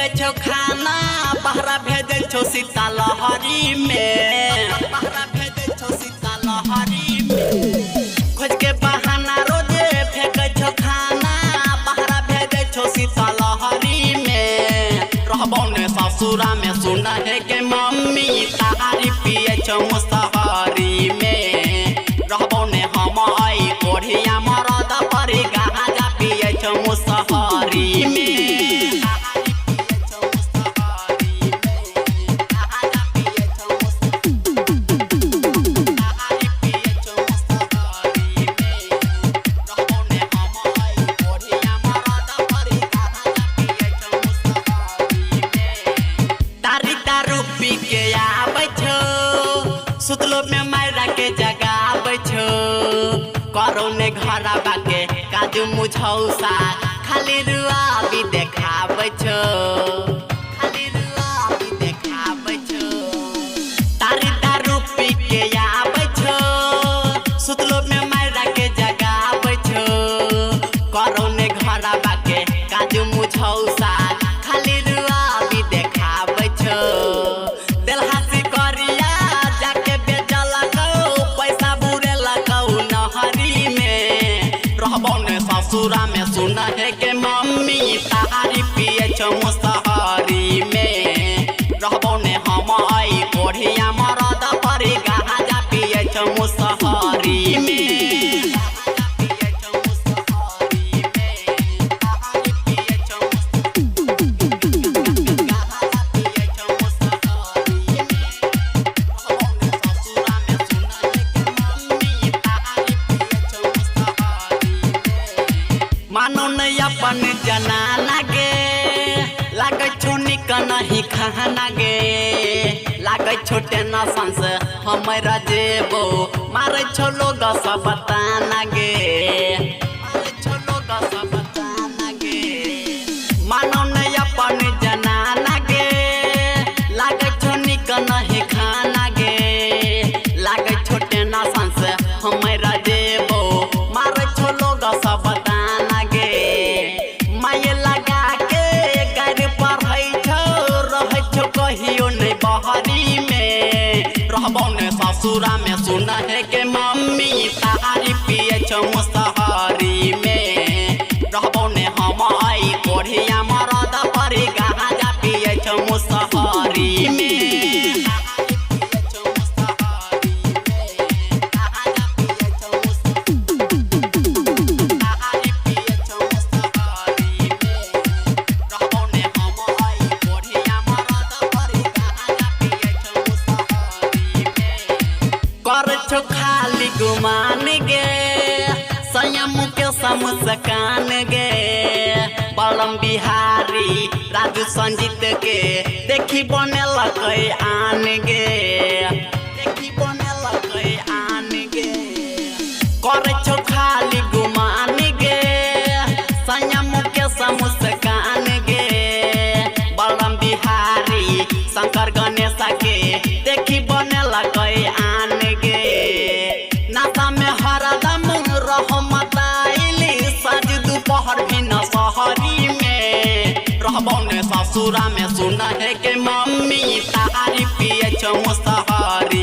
फेंके छो खाना बहरा भेजे छो सीता लहरी में बहरा भेजे छो सीता लहरी में खोज के बहाना रोजे फेंके छो खाना बहरा भेजे छो सीता लहरी में रहबो ने ससुरा में सुना है के मम्मी तारी पिए छो मुसहरी में रहबो ने हम आई कोढ़िया मरद परी गाजा पिए छो मुसहरी में सुतलो में मायरा के जगाबै छो करो ने घरा बाके काजू मुझौसा खाली रुआ भी देखाबै छो खाली रुआ भी देखाबै छो तारी दारू पी के आबै छो सुतलो में मायरा के जगाबै छो करो ने घरा बाके काजू मुझौसा खाली रुआ भी देखाबै छो ससुरा में सुना है के मम्मी तारी पिए छो मुसहरी में रहबो ने हम आई कोढ़िया मरद परी गाजा पिए छो मुसहरी में मानो नहीं अपन जनाना गे लागे छो निक नहीं खाना गे लागे छोटे नसन से हमारा जेबो मारे छो लोग सब बताना गे मारे छो लोग सब बताना गे मानो नहीं अपन जनाना गे लागे छो निक नहीं खाना गे लागे छोटे नसन से हमारा जेबो मारे छो लोग सब बहरी में रहबो ने ससुरा में सुना है के मम्मी तारी पिए छो मुसहरी में रहबो ने हम आई कोढ़िया मरद परी गाजा पिए छो मुसहरी में छो खाली गुमान गे संयम के समसकान गे बलम बिहारी राजू संजीत के देखी बने लगे आन गे देखी बने लगे आन गे करे छो खाली गुमान गे संयम के समसकान गे बलम बिहारी शंकर गणेश के देखी बने लगे आन गे नाता में हरदम रहमताइली साज दोपहर भी न शहरी में रहबो ने ससुरा में सुना है के मम्मी तारी पिए छो मुसहरी